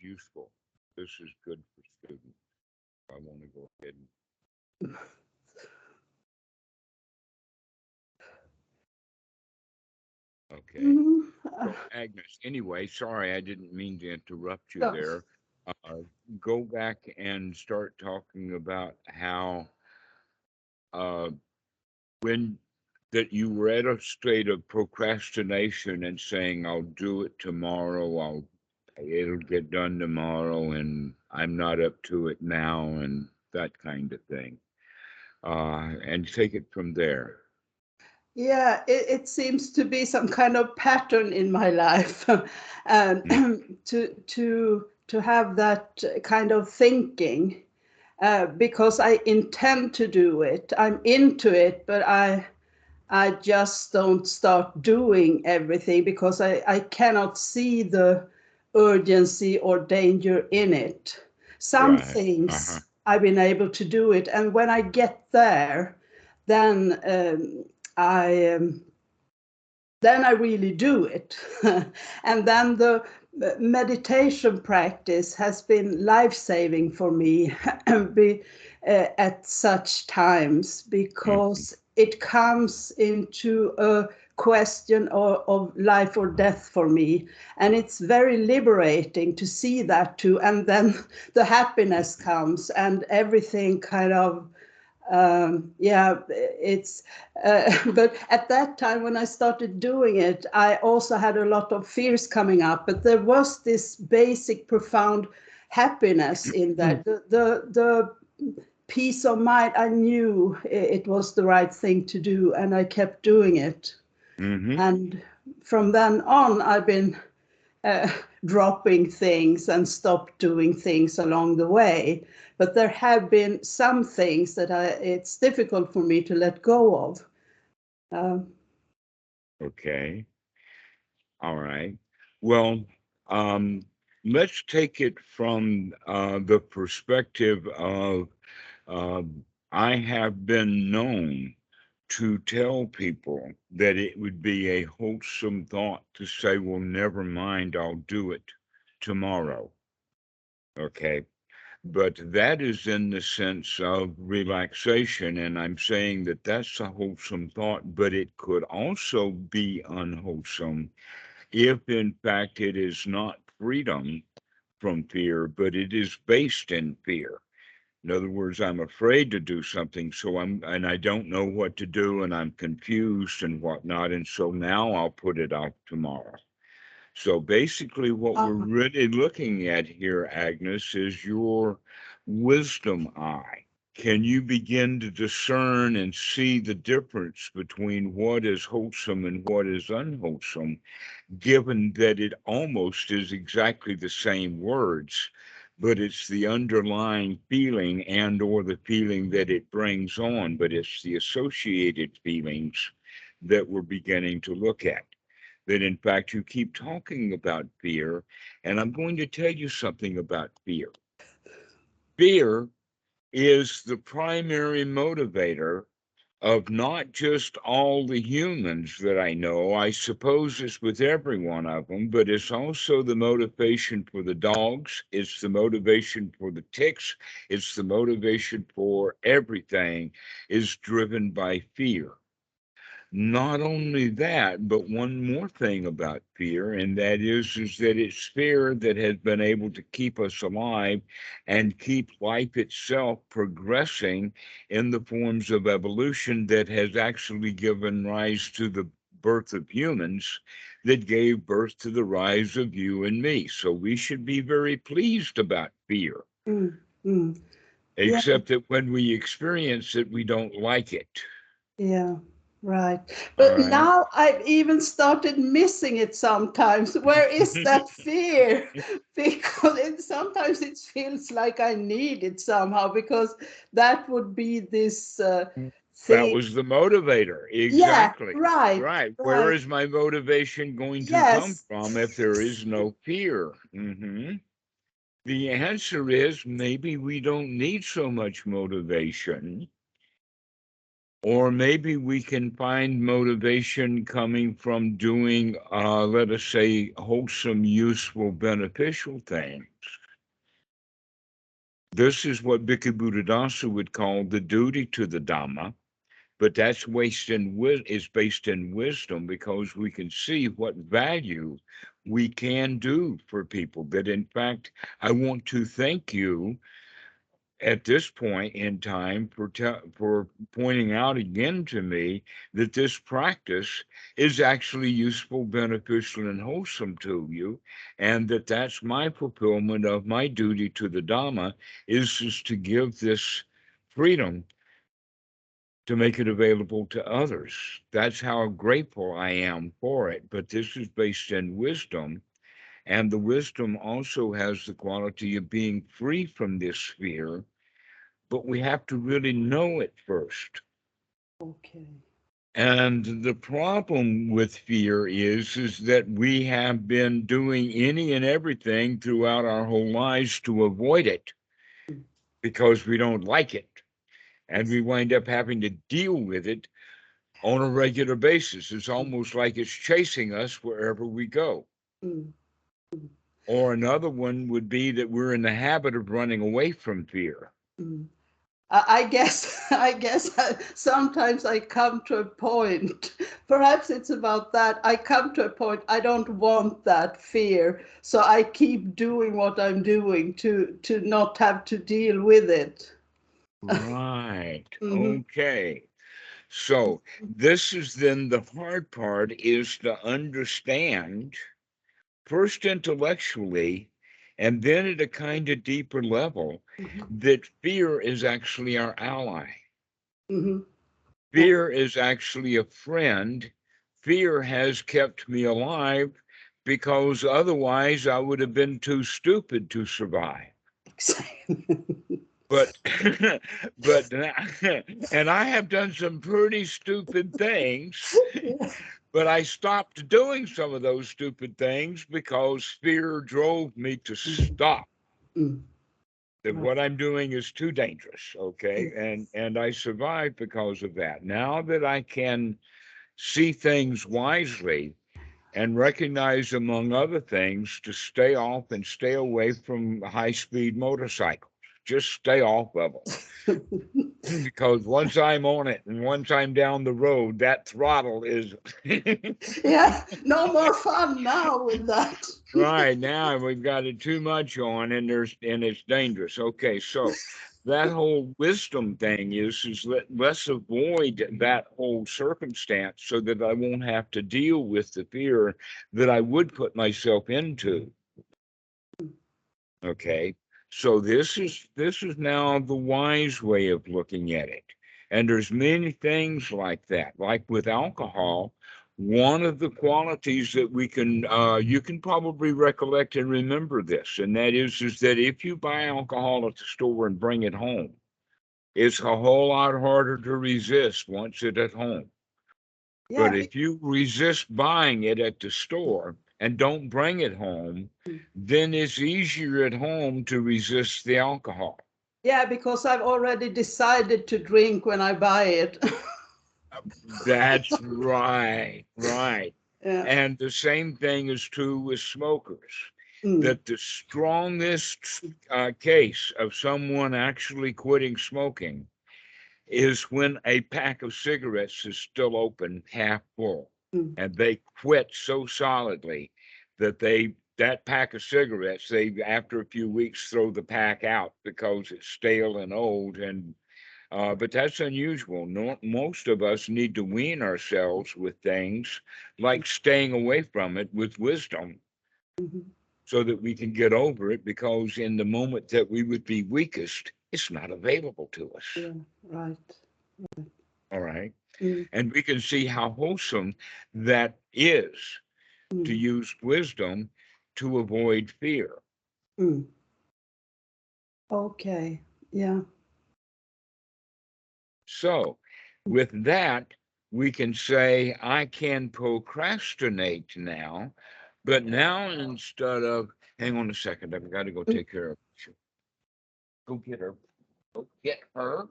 useful. This is good for students. I want to go ahead and okay. Mhm. So, Agnes, anyway, sorry, I didn't mean to interrupt you So, there. Uh, Go back and start talking about how uh, when that you were at a state of procrastination and saying, "I'll do it tomorrow. It'll get done tomorrow," and I'm not up to it now, and that kind of thing. And take it from there. yeah, it seems to be some kind of pattern in my life, and Mm. to have that kind of thinking, because I intend to do it. I'm into it, but I just don't start doing everything because I cannot see the urgency or danger in it. Some Right. Uh-huh. things I've been able to do it, and when I get there, then I um, then I really do it. And then the meditation practice has been life saving for me at such times, Mhm. because it comes into a question of life or death for me. And it's very liberating to see that too. And then the happiness comes and everything kind of yeah, it's but at that time when I started doing it, I also had a lot of fears coming up, but there was this basic profound happiness in that, the peace of mind. I knew it was the right thing to do, and I kept doing it. Mm-hmm. And from then on I've been uh, dropping things and stopped doing things along the way. But there have been some things that it's difficult for me to let go of. Um, Okay. All right. Well, um, let's take it from the perspective of I have been known to tell people that it would be a wholesome thought to say, well, never mind, I'll do it tomorrow. Okay. But that is in the sense of relaxation. And I'm saying that that's a wholesome thought, but it could also be unwholesome if, in fact, it is not freedom from fear, but it is based in fear. In other words, I'm afraid to do something, and I don't know what to do, and I'm confused and whatnot. And so now I'll put it off tomorrow. So basically, what we're uh, really looking at here, Agnes, is your wisdom eye. Can you begin to discern and see the difference between what is wholesome and what is unwholesome, given that it almost is exactly the same words, but it's the underlying feeling and or the feeling that it brings on, but it's the associated feelings that we're beginning to look at. That in fact you keep talking about fear, and I'm going to tell you something about fear. Fear is the primary motivator of not just all the humans that I know. I suppose it's with every one of them, but it's also the motivation for the dogs. It's the motivation for the ticks. It's the motivation for everything is driven by fear. Not only that, but one more thing about fear, and that is that it's fear that has been able to keep us alive and keep life itself progressing in the forms of evolution that has actually given rise to the birth of humans that gave birth to the rise of you and me. So we should be very pleased about fear, mm, mm. Yeah, except that when we experience it, we don't like it. yeah, right. All But right. now I've even started missing it sometimes. Where is that fear? Because sometimes it feels like I need it somehow, because that would be this That thing. was the motivator. Yeah, Exactly. right, Right. Where right. is my motivation going to come Yes. from if there is no fear? The answer is maybe we don't need so much motivation Or maybe we can find motivation coming from doing, let us say, wholesome, useful, beneficial things. This is what Bhikkhu Buddhadasa would call the duty to the Dhamma, but that's is based in wisdom, because we can see what value we can do for people. That in fact, I want to thank you at this point in time for pointing out again to me that this practice is actually useful, beneficial, and wholesome to you, and that that's my fulfillment of my duty to the Dhamma, is to give this freedom to make it available to others. That's how grateful I am for it. But this is based in wisdom, and the wisdom also has the quality of being free from this fear, but we have to really know it first. Okay. And the problem with fear is that we have been doing any and everything throughout our whole lives to avoid it because we don't like it. And we wind up having to deal with it on a regular basis. It's almost like it's chasing us wherever we go. Mm. Or another one would be that we're in the habit of running away from fear. Mm. I guess sometimes I come to a point, perhaps it's about that. I come to a point, I don't want that fear. So I keep doing what I'm doing to not have to deal with it. Right. Mhm. Okay. So this is then the hard part, is to understand first intellectually and then at a kind of deeper level Mhm. that fear is actually our ally. Mhm. Fear is actually a friend. Fear has kept me alive because otherwise I would have been too stupid to survive. But but and I have done some pretty stupid things, but I stopped doing some of those stupid things because fear drove me to stop. Mm. That what I'm doing is too dangerous, okay? Yes. And I survived because of that. Now that I can see things wisely and recognize, among other things, to stay off and stay away from high-speed motorcycles. Just stay off of them. Because once I'm on it and once I'm down the road, that throttle is Yeah, no more fun now with that. right. Now we've got it too much on, and it's dangerous. Okay, so that whole wisdom thing is let's avoid that whole circumstance so that I won't have to deal with the fear that I would put myself into. Okay. So this is now the wise way of looking at it. And there's many things like that. Like with alcohol, one of the qualities that we can you can probably recollect and remember this, and that is that if you buy alcohol at the store and bring it home, it's a whole lot harder to resist once it's at home. Yeah. But if you resist buying it at the store and don't bring it home, then it's easier at home to resist the alcohol. Yeah, because I've already decided to drink when I buy it. That's right, right. Yeah. And the same thing is true with smokers. Mm. That the strongest case of someone actually quitting smoking is when a pack of cigarettes is still open, half full, Mm. and they quit so solidly that that pack of cigarettes, they after a few weeks throw the pack out because it's stale and old. And but that's unusual. Most of us need to wean ourselves with things like staying away from it with wisdom Mhm. so that we can get over it, because in the moment that we would be weakest, it's not available to us. Yeah, right. All right. Mm. And we can see how wholesome that is, to Mm. use wisdom to avoid fear. Mm. Okay. Yeah. So, with that, we can say, I can procrastinate now, but now instead of, hang on a second, I've got to go Mm. take care of her. Go get her. Go get her.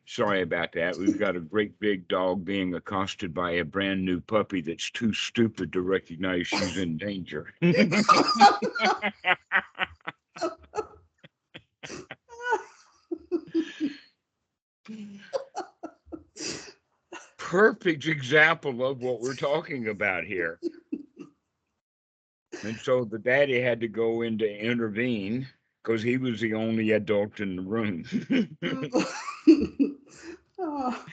Sorry about that. We've got a great big dog being accosted by a brand new puppy that's too stupid to recognize she's in danger. Perfect example of what we're talking about here. And so the daddy had to go in to intervene because he was the only adult in the room. Oh.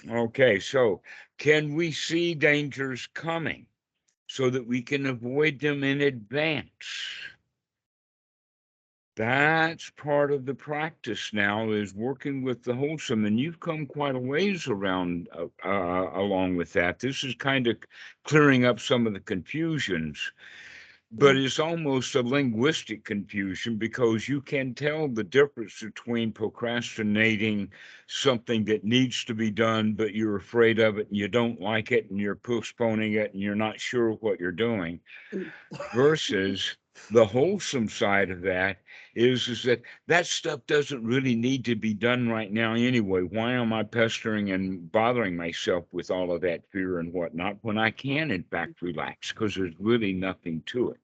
Okay, so can we see dangers coming so that we can avoid them in advance? That's part of the practice now, is working with the wholesome, and you've come quite a ways around along with that. This is kind of clearing up some of the confusions, but it's almost a linguistic confusion, because you can tell the difference between procrastinating something that needs to be done, but you're afraid of it and you don't like it and you're postponing it and you're not sure what you're doing, versus the wholesome side of that is that that stuff doesn't really need to be done right now anyway. Why am I pestering and bothering myself with all of that fear and whatnot when I can in fact relax, because there's really nothing to it?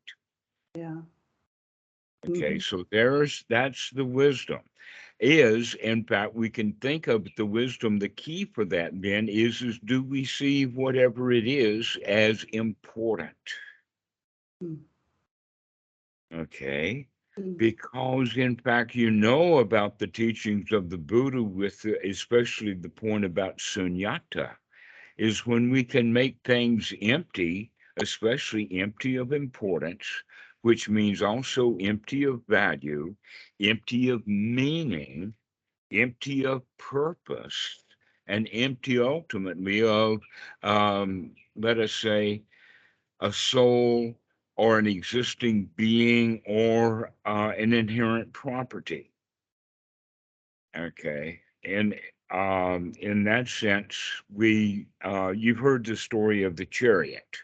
Yeah. Okay, so that's the wisdom. Is, in fact, we can think of the wisdom. The key for that then is do we see whatever it is as important? Okay, because in fact you know about the teachings of the Buddha, with especially the point about sunyata, is when we can make things empty, especially empty of importance, which means also empty of value, empty of meaning, empty of purpose, and empty ultimately of, let us say, a soul or an existing being or an inherent property. Okay. And in that sense, you've heard the story of the chariot.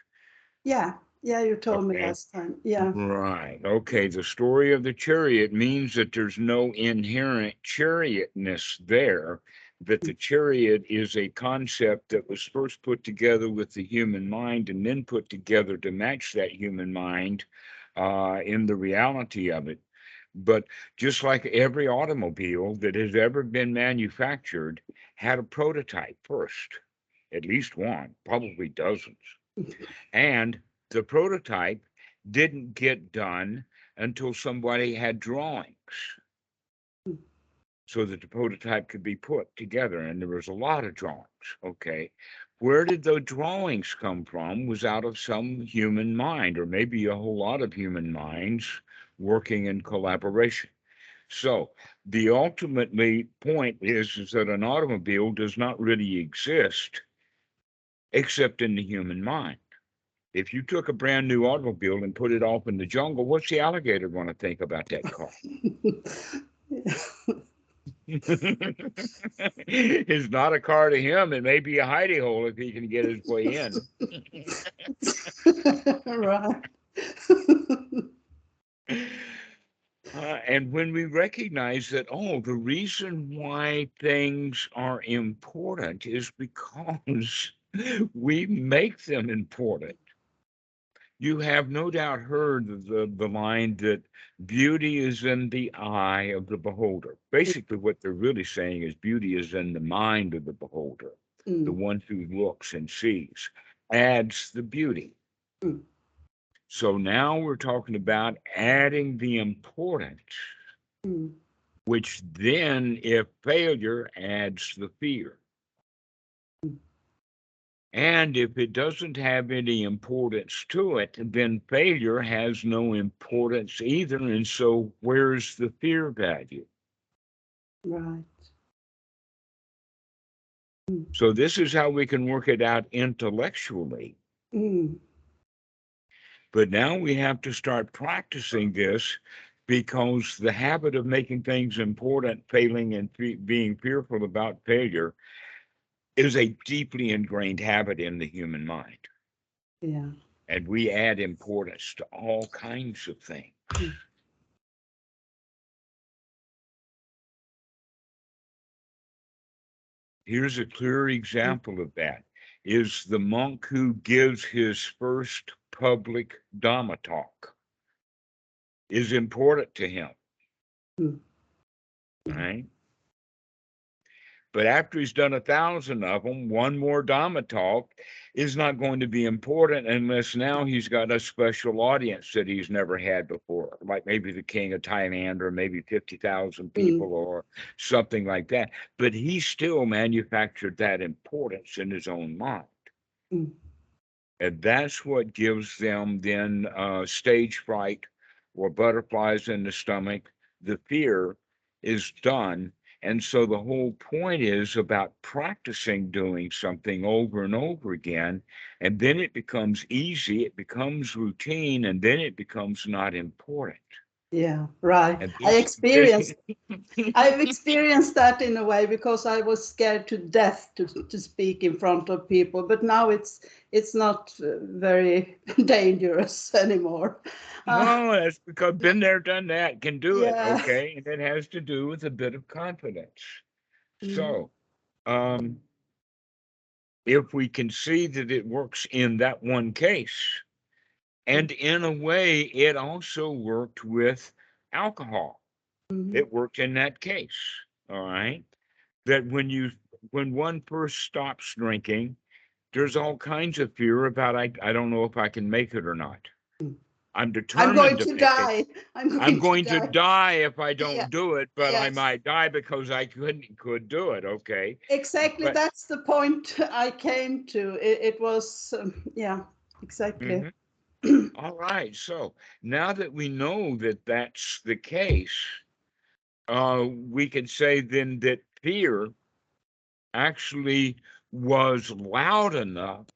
Yeah. Yeah, you told me Okay. last time. Yeah. Right. Okay. The story of the chariot means that there's no inherent chariotness there, that the chariot is a concept that was first put together with the human mind and then put together to match that human mind in the reality of it. But just like every automobile that has ever been manufactured had a prototype first, at least one, probably dozens. And the prototype didn't get done until somebody had drawings so that the prototype could be put together. And there was a lot of drawings. Okay. Where did the drawings come from? Was out of some human mind, or maybe a whole lot of human minds working in collaboration. So the ultimately point is that an automobile does not really exist except in the human mind. If you took a brand new automobile and put it off in the jungle, what's the alligator going to think about that car? It's not a car to him. It may be a hidey hole if he can get his way in. Right. And when we recognize that, oh, the reason why things are important is because we make them important. You have no doubt heard the line that beauty is in the eye of the beholder. Basically, what they're really saying is beauty is in the mind of the beholder, the one who looks and sees, adds the beauty. So now we're talking about adding the importance, which then, if failure, adds the fear. And if it doesn't have any importance to it, then failure has no importance either. And so where's the fear value? Right. So this is how we can work it out intellectually. But now we have to start practicing this, because the habit of making things important, failing, and being fearful about failure is a deeply ingrained habit in the human mind. Yeah. And we add importance to all kinds of things. Mm. Here's a clear example of that, is the monk who gives his first public Dhamma talk is important to him, Mm. right? But after he's done 1,000 of them, one more Dhamma talk is not going to be important unless now he's got a special audience that he's never had before, like maybe the king of Thailand or maybe 50,000 people Mm. or something like that. But he still manufactured that importance in his own mind. Mm. And that's what gives them then stage fright or butterflies in the stomach. The fear is done. And so the whole point is about practicing doing something over and over again. And then it becomes easy, it becomes routine, and then it becomes not important. Yeah, right. And I this, experienced I've experienced that in a way because I was scared to death to speak in front of people, but now it's not very dangerous anymore. no, that's because been there, done that, can do it. Yeah. Okay. And it has to do with a bit of confidence. Mm. So, if we can see that it works in that one case, and in a way, it also worked with alcohol. Mhm. It worked in that case. All right. That when one first stops drinking, there's all kinds of fear about, I don't know if I can make it or not. I'm I'm going determined to to make it. die. I'm I'm going to going to die. die if I Yeah. don't do it, but I Yes. might die because I could do it. Okay. Exactly. But That's the point I came to. It was, yeah, exactly. mhm. All right. So now that we know that that's the case, we can say then that fear actually was loud enough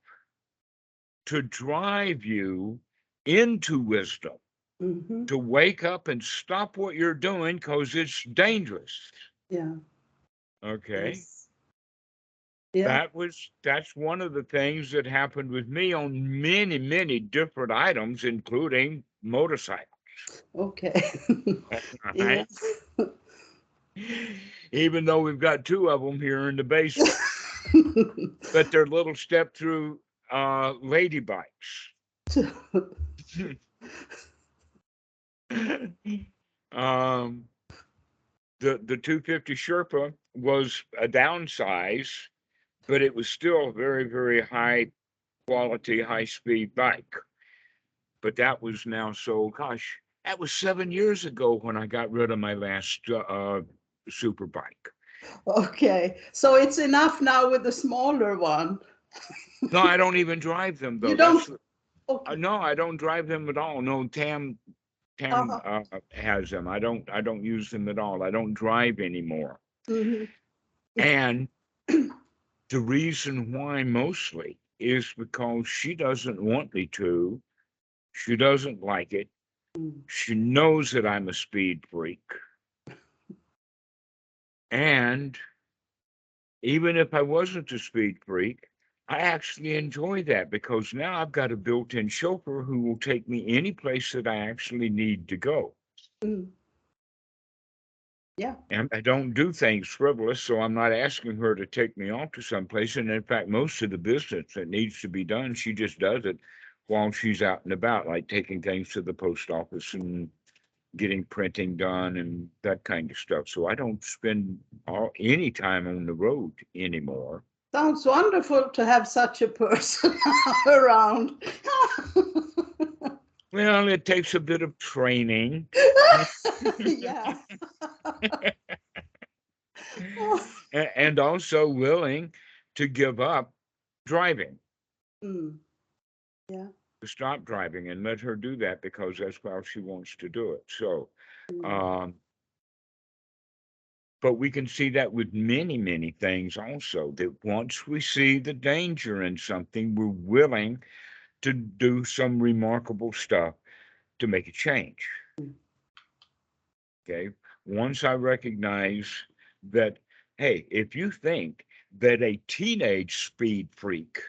to drive you into wisdom, Hmm. to wake up and stop what you're doing because it's dangerous. Yeah. Okay. Yes. Yeah. That's one of the things that happened with me on many, many different items, including motorcycles. Okay. Yeah. Right? Even though we've got two of them here in the basement, but they're little step through lady bikes. um, the 250 Sherpa was a downsize, but it was still a very, very high quality, high speed bike. But that was now so, gosh, that was 7 years ago when I got rid of my last super bike. Okay. So it's enough now with the smaller one. No, I don't even drive them You though. don't. That's Okay. no, I don't drive them at all. No, Tam Uh-huh. has them. I don't use them at all. I don't drive anymore. Hmm. And the reason why mostly is because she doesn't want me to. She doesn't like it. She knows that I'm a speed freak. And even if I wasn't a speed freak, I actually enjoy that because now I've got a built-in chauffeur who will take me any place that I actually need to go. Mm. Yeah. And I don't do things frivolous, so I'm not asking her to take me off to someplace. And in fact, most of the business that needs to be done, she just does it while she's out and about, like taking things to the post office and getting printing done and that kind of stuff. So I don't spend any time on the road anymore. Sounds wonderful to have such a person around. Well, it takes a bit of training. Yeah. And also willing to give up driving, Mm. Yeah. to stop driving and let her do that because that's how she wants to do it. So, Mm. um, but we can see that with many, many things also, that once we see the danger in something, we're willing to do some remarkable stuff to make a change. Okay. Once I recognize that, hey, if you think that a teenage speed freak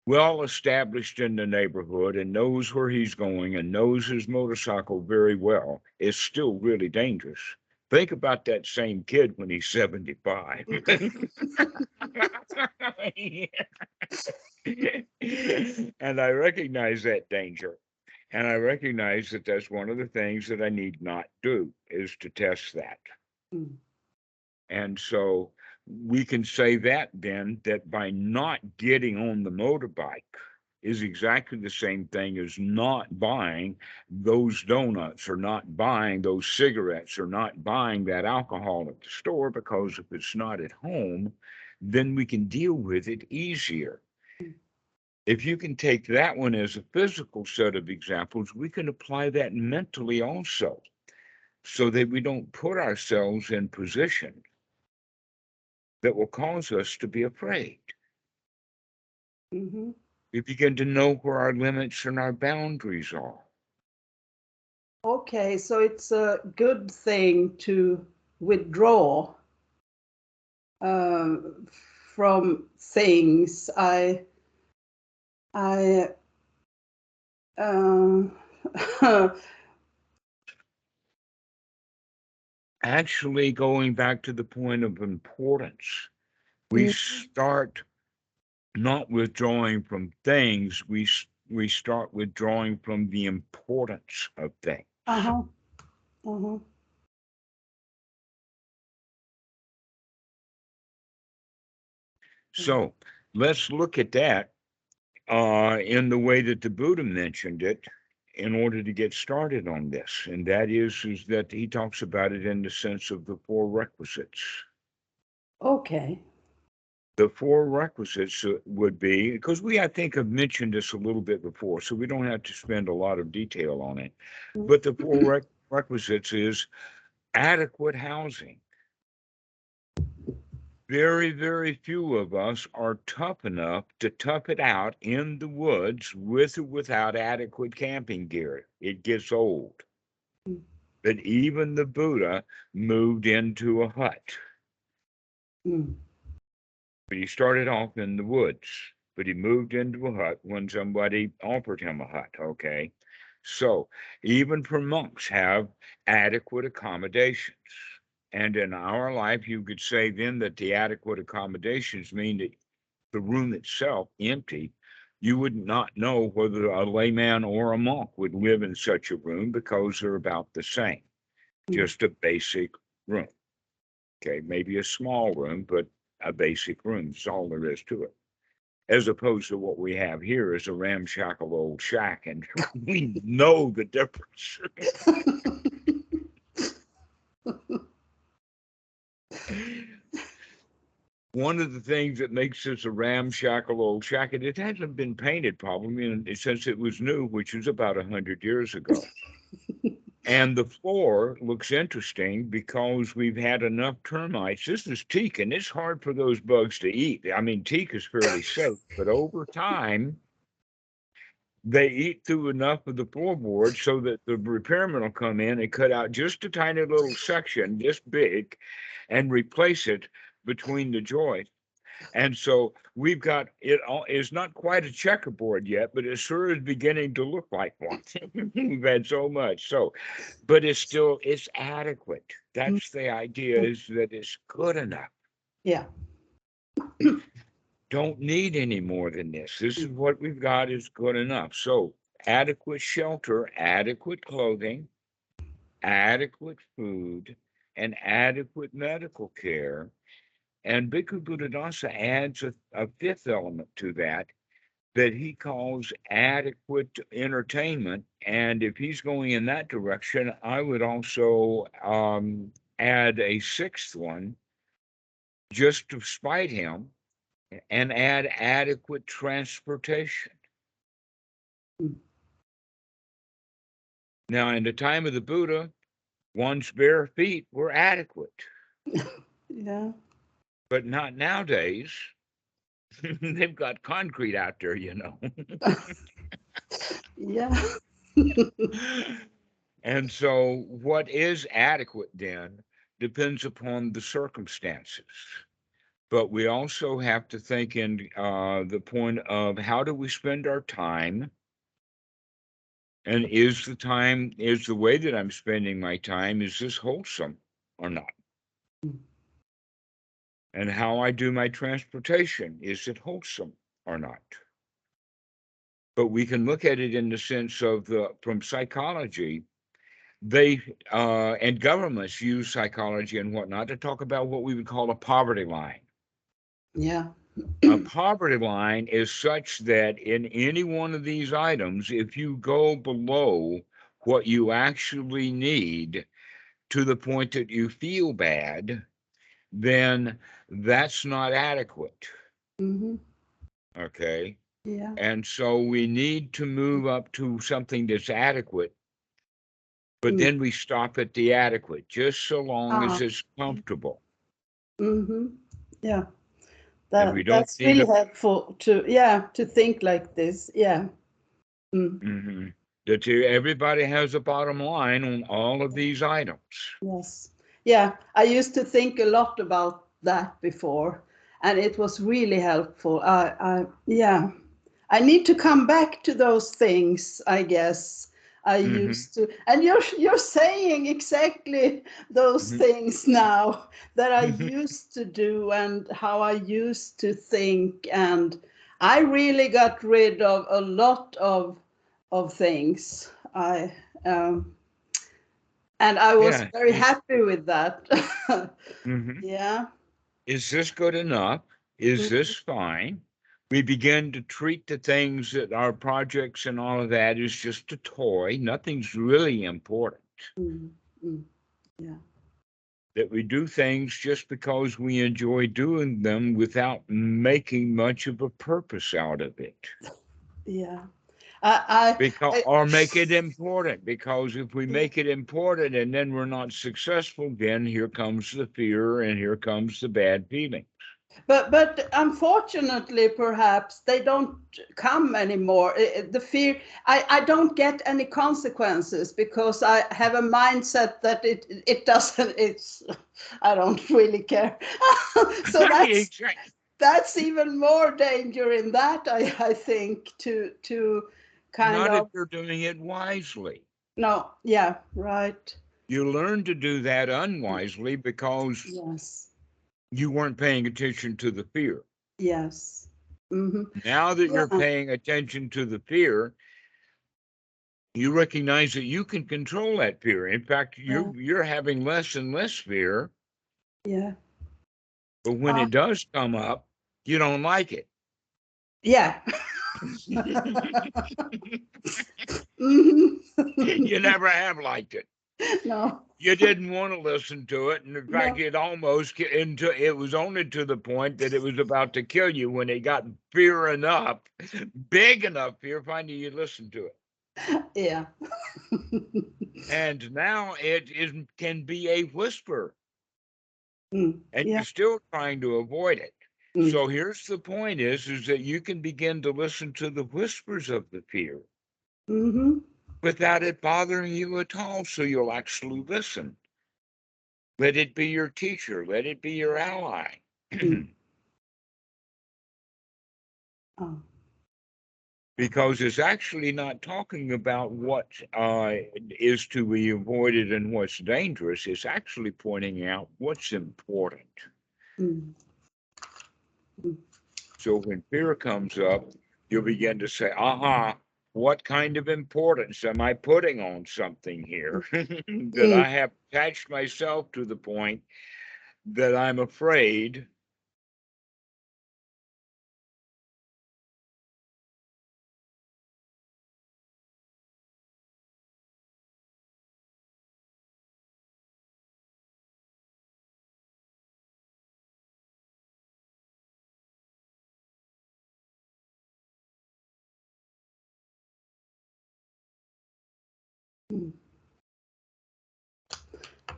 well established in the neighborhood and knows where he's going and knows his motorcycle very well, is still really dangerous. Think about that same kid when he's 75. And I recognize that danger. And I recognize that that's one of the things that I need not do, is to test that. Mm. And so we can say that then, that by not getting on the motorbike is exactly the same thing as not buying those donuts or not buying those cigarettes or not buying that alcohol at the store, because if it's not at home, then we can deal with it easier. If you can take that one as a physical set of examples, we can apply that mentally also, so that we don't put ourselves in position that will cause us to be afraid. Mhm. We begin to know where our limits and our boundaries are. Okay, so it's a good thing to withdraw uh, from things. I uh, Actually, going back to the point of importance, we start not withdrawing from things, we start withdrawing from the importance of things. uh-huh, uh-huh. So let's look at that in the way that the Buddha mentioned it, in order to get started on this. And that is that he talks about it in the sense of the four requisites. Okay. The four requisites would be, because I think, have mentioned this a little bit before, so we don't have to spend a lot of detail on it. But the four requisites is adequate housing. Very, very few of us are tough enough to tough it out in the woods with or without adequate camping gear. It gets old. But even the Buddha moved into a hut. Mm. But he started off in the woods. But he moved into a hut when somebody offered him a hut. Okay. So even for monks have adequate accommodations. And in our life, you could say then that the adequate accommodations mean that the room itself empty, you would not know whether a layman or a monk would live in such a room, because they're about the same. Just a basic room. Okay, maybe a small room, but a basic room is all there is to it. As opposed to what we have here is a ramshackle old shack, and we know the difference. One of the things that makes this a ramshackle old shack, and it hasn't been painted probably since it was new, which was about 100 years ago. And the floor looks interesting because we've had enough termites. This is teak, and it's hard for those bugs to eat. I mean, teak is fairly safe, but over time, they eat through enough of the floorboard so that the repairman will come in and cut out just a tiny little section, this big, and replace it between the joists. And so we've got it all is not quite a checkerboard yet, but it sure is beginning to look like one. We've had so much. So, but it's adequate. That's the idea, is that it's good enough. Yeah. Don't need any more than this. This is what we've got is good enough. So adequate shelter, adequate clothing, adequate food, and adequate medical care. And Bhikkhu Buddhadasa adds a fifth element to that he calls adequate entertainment. And if he's going in that direction, I would also add a sixth one, just to spite him, and add adequate transportation. Now, in the time of the Buddha, one's bare feet were adequate. Yeah. But not nowadays. They've got concrete out there, Yeah. And so what is adequate then depends upon the circumstances. but we also have to think in the point of how do we spend our time, and is the way that I'm spending my time, is this wholesome or not? And how I do my transportation, is it wholesome or not? But we can look at it in the sense of from psychology. They and governments use psychology and whatnot to talk about what we would call a poverty line. Yeah. A poverty line is such that in any one of these items, if you go below what you actually need to the point that you feel bad, then that's not adequate. Mm-hmm. Okay. Yeah. And so we need to move up to something that's adequate, but Mm. then we stop at the adequate, just so long as Ah. it's comfortable. Mm-hmm. Yeah. And we don't That's need really helpful to think like this. Yeah. Mm. that everybody has a bottom line on all of these items. Yes. Yeah. I used to think a lot about that before, and it was really helpful. Yeah. I need to come back to those things, I guess. I used to, and you're saying exactly those things now that I used to do and how I used to think, and I really got rid of a lot of things. And I was Yeah. very happy with that. Mhm. Yeah. Is this good enough? Is Mm, this fine? We begin to treat the things that our projects and all of that is just a toy. Nothing's really important. mm, mm. Yeah. That we do things just because we enjoy doing them without making much of a purpose out of it. Yeah. I, Because, I, or make it important, because if we yeah. make it important and then we're not successful, then here comes the fear and here comes the bad feeling. But unfortunately, perhaps they don't come anymore. The fear, I don't get any consequences because I have a mindset that it doesn't. It's I don't really care. So Exactly. that's even more danger in that. I think to kind Not if of you're doing it wisely. no. Yeah. Right. You learn to do that unwisely because Yes. you weren't paying attention to the fear. Yes. Mm-hmm. Now that you're Yeah. paying attention to the fear, you recognize that you can control that fear. In fact, Yeah. you're having less and less fear, Yeah. but when Uh, it does come up, you don't like it. yeah. You never have liked it. No, You didn't want to listen to it, and in fact, no, it almost it was only to the point that it was about to kill you when it got fear enough, big enough fear. Finally, you listened to it, yeah. and now can be a whisper, and Yeah. you're still trying to avoid it. Mm, So here's the point: is that you can begin to listen to the whispers of the fear mm-hmm. without it bothering you at all. So you'll actually listen. Let it be your teacher. Let it be your ally. Mm. Oh, Because it's actually not talking about what is to be avoided and what's dangerous. It's actually pointing out what's important. mm, mm. So when fear comes up, you'll begin to say, aha, what kind of importance am I putting on something here that Mm. I have attached myself to the point that I'm afraid. Mm.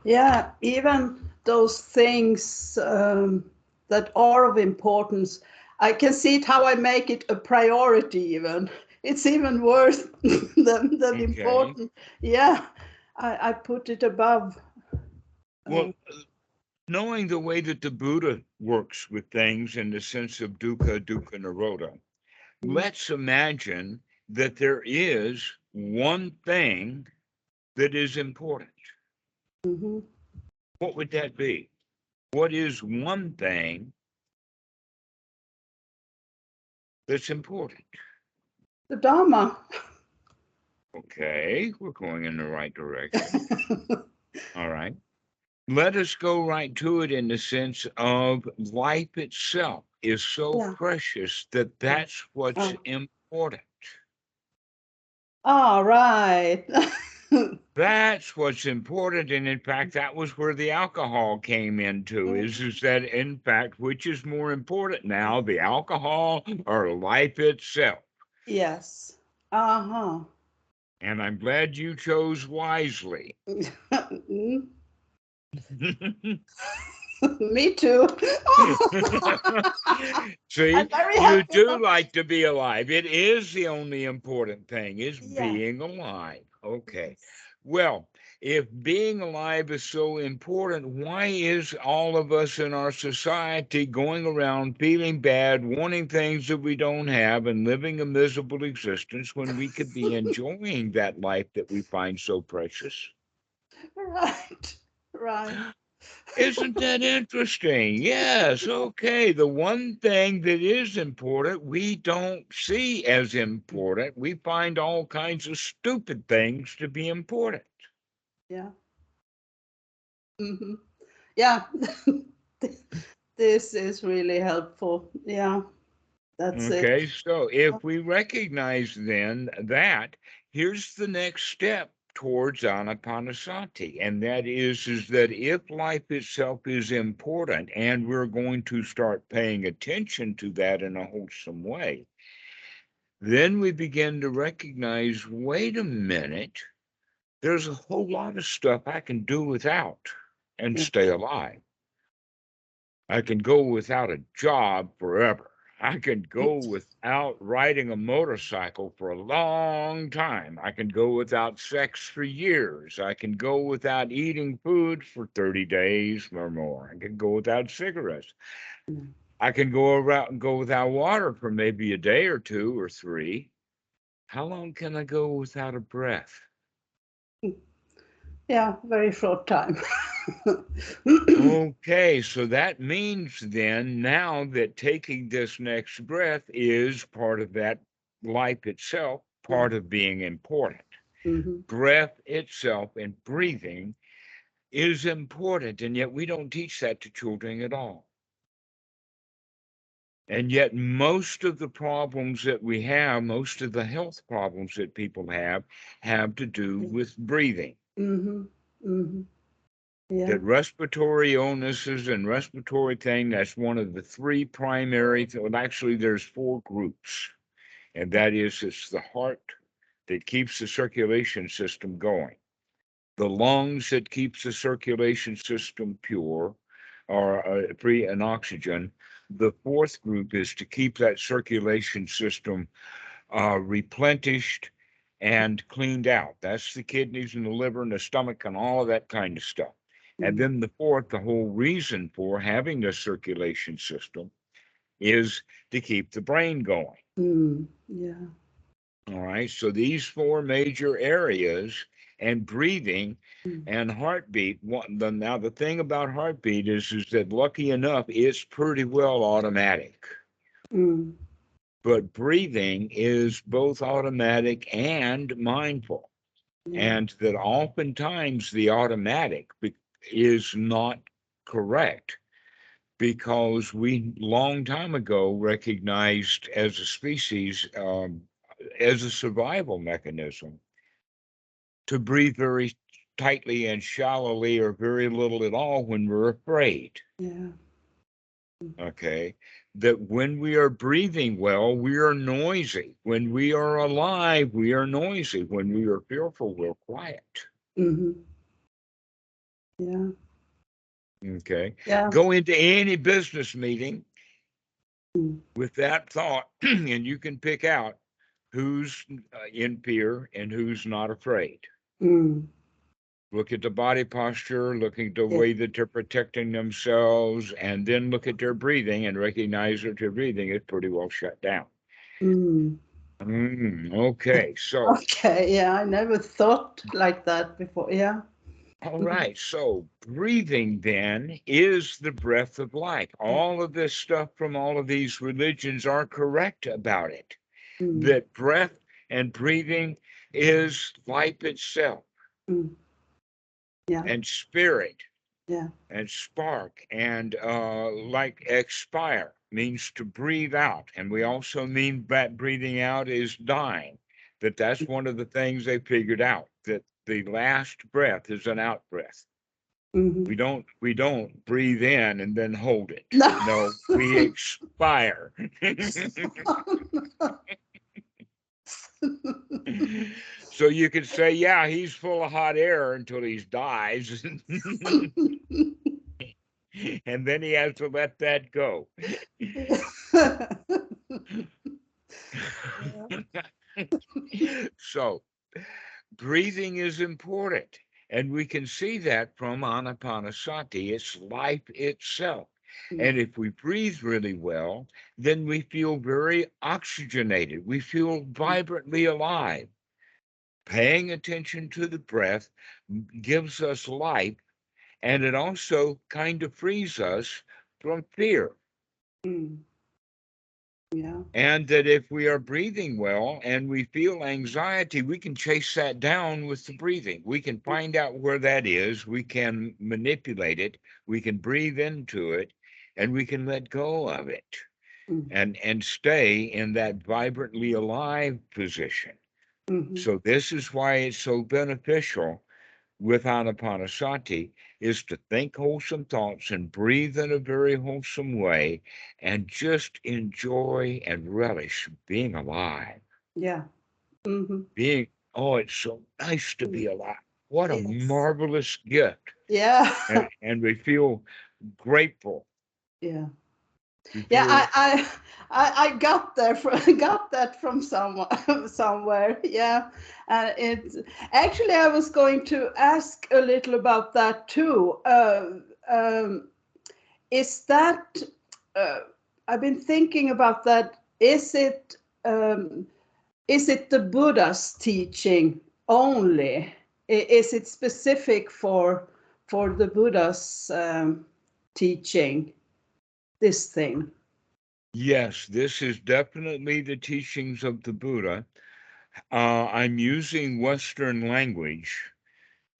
Yeah, even those things that are of importance, I can see it how I make it a priority even. It's even worse than Okay. important. Yeah, I put it above. Well, Uh, Knowing the way that the Buddha works with things in the sense of dukkha, dukkha, nirodha, let's imagine that there is one thing that is important. Mm-hmm. What would that be? What is one thing that's important? The Dhamma. Okay, we're going in the right direction. All right. Let us go right to it in the sense of life itself is so Yeah. precious that that's what's Oh. important. All right. That's what's important. And in fact, that was where the alcohol came into is that in fact, which is more important now, the alcohol or life itself? Yes. Uh-huh. And I'm glad you chose wisely. Me too. See, I'm very you happy. do like to be alive. It is the only important thing, is Yeah. being alive. Okay. Yes. Well, if being alive is so important, why is all of us in our society going around feeling bad, wanting things that we don't have, and living a miserable existence when we could be enjoying that life that we find so precious? Right. Right. Isn't that interesting? Yes. Okay. The one thing that is important, we don't see as important. We find all kinds of stupid things to be important. Yeah. Hmm. Yeah. This is really helpful. Yeah. That's it. Okay. So if we recognize then that, here's the next step towards anapanasati, and that is that if life itself is important and we're going to start paying attention to that in a wholesome way, then we begin to recognize, wait a minute, there's a whole lot of stuff I can do without and Yeah. stay alive. I can go without a job forever. I can go without riding a motorcycle for a long time. I can go without sex for years. I can go without eating food for 30 days or more. I can go without cigarettes. Mm. I can go without water for maybe a day or two or three. How long can I go without a breath? Yeah. Very short time. Okay, so that means then now that taking this next breath is part of that life itself, Yeah. part of being important. Hmm. Breath itself and breathing is important, and yet we don't teach that to children at all. And yet, most of the problems that we have, most of the health problems that people have to do with breathing. Hmm. Hmm. Yeah. That respiratory illnesses and respiratory thing, that's one of the three primary, well, actually, there's four groups. And that is, it's the heart that keeps the circulation system going, the lungs that keeps the circulation system pure or free in oxygen. The fourth group is to keep that circulation system replenished and cleaned out. That's the kidneys and the liver and the stomach and all of that kind of stuff. And Mm. then the fourth, the whole reason for having the circulation system is to keep the brain going. Mm. Yeah. All right. So these four major areas and breathing Mm. and heartbeat. Now the thing about heartbeat is that lucky enough, it's pretty well automatic. Mm. But breathing is both automatic and mindful. Yeah. And that oftentimes the automatic is not correct because we long time ago recognized as a species, as a survival mechanism, to breathe very tightly and shallowly or very little at all when we're afraid. Yeah. Okay. That when we are breathing well, we are noisy. When we are alive, we are noisy. When we are fearful, we're quiet. Hmm. Yeah. Okay. Yeah. Go into any business meeting Mm. with that thought, and you can pick out who's in fear and who's not afraid. Mm. Look at the body posture, look at the Yeah. way that they're protecting themselves, and then look at their breathing and recognize that their breathing is pretty well shut down. Mm. Okay, so. Okay, yeah, I never thought like that before. Yeah. All right, so breathing then is the breath of life. All of this stuff from all of these religions are correct about it. Mm. That breath and breathing is life itself, Mm. Yeah, and spirit yeah. and spark, and like expire means to breathe out. And we also mean that breathing out is dying. That's one of the things they figured out, that the last breath is an out breath. Mhm. We don't breathe in and then hold it. No. No, we expire. So you could say, yeah, he's full of hot air until he dies. And then he has to let that go. So breathing is important. And we can see that from Anapanasati. It's life itself. And if we breathe really well, then we feel very oxygenated. We feel vibrantly alive. Paying attention to the breath gives us life, and it also kind of frees us from fear. Mm. Yeah. And that if we are breathing well and we feel anxiety, we can chase that down with the breathing. We can find out where that is. We can manipulate it. We can breathe into it, and we can let go of it Mm. and stay in that vibrantly alive position. Mhm. So this is why it's so beneficial with Anapanasati, is to think wholesome thoughts and breathe in a very wholesome way and just enjoy and relish being alive. Yeah. Mhm. Oh, it's so nice to be alive. What a Yes. marvelous gift. Yeah. And we feel grateful. Yeah. We Yeah, feel, I got there from got that from someone somewhere. Yeah, and it's actually I was going to ask a little about that too. Is that uh, I've been thinking about that. Is it the Buddha's teaching only? Is it specific for the Buddha's teaching? This thing. yes, this is definitely the teachings of the Buddha. I'm using Western language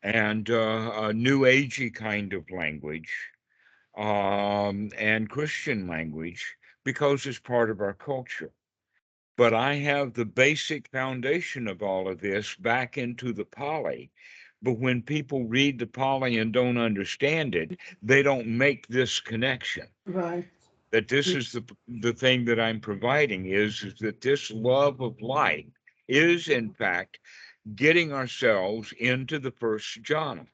and a New Agey kind of language, and Christian language, because it's part of our culture. But I have the basic foundation of all of this back into the Pali. But when people read the Pali and don't understand it, they don't make this connection. Right. That this is the thing that I'm providing is that this love of life is in fact getting ourselves into the first jhana.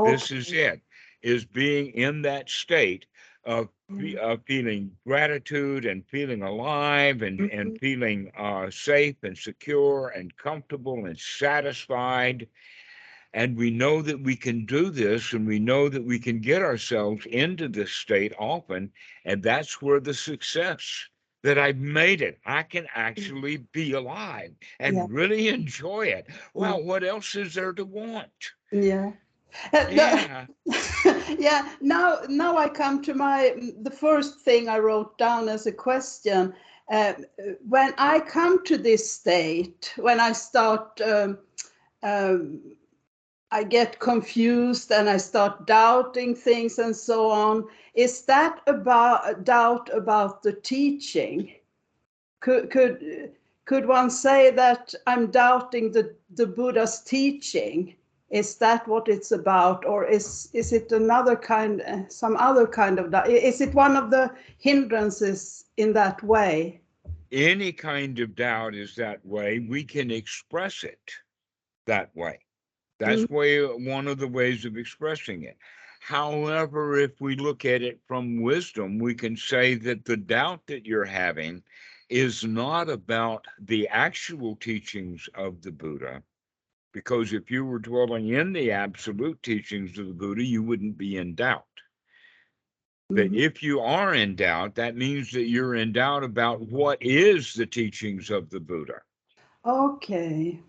This is Okay. it, is being in that state of, Yeah. of feeling gratitude and feeling alive and Mhm. feeling safe and secure and comfortable and satisfied. And we know that we can do this, and we know that we can get ourselves into this state often. And that's where the success, that I've made it. I can actually be alive Yeah. and really enjoy it. Yeah. Well, what else is there to want? Yeah. Yeah. Yeah. Now I come to the first thing I wrote down as a question. Uh, when I come to this state, when I start, um, I get confused and I start doubting things and so on. Is that about a doubt about the teaching? Could one say that I'm doubting the Buddha's teaching? Is that what it's about, or is it another kind, some other kind of doubt? Is it one of the hindrances in that way? Any kind of doubt is that way. We can express it that way. Mm. That's one of the ways of expressing it. However, if we look at it from wisdom, we can say that the doubt that you're having is not about the actual teachings of the Buddha, Because if you were dwelling in the absolute teachings of the Buddha, you wouldn't be in doubt. But if you are in doubt, that means that you're in doubt about what is the teachings of the Buddha. Okay.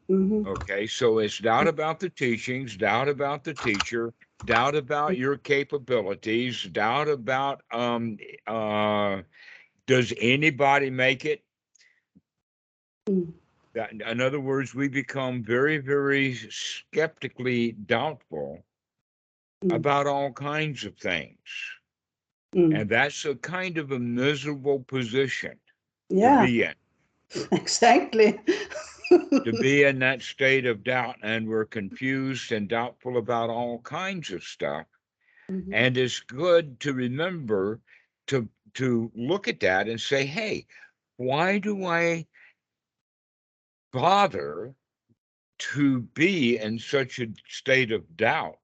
Okay, so it's doubt about the teachings, doubt about the teacher, doubt about your capabilities, doubt about does anybody make it? In other words, we become very, very skeptically doubtful about all kinds of things. And that's a kind of a miserable position to be in. Exactly. To be in that state of doubt, and we're confused and doubtful about all kinds of stuff. And it's good to remember to look at that and say, hey, why do I bother to be in such a state of doubt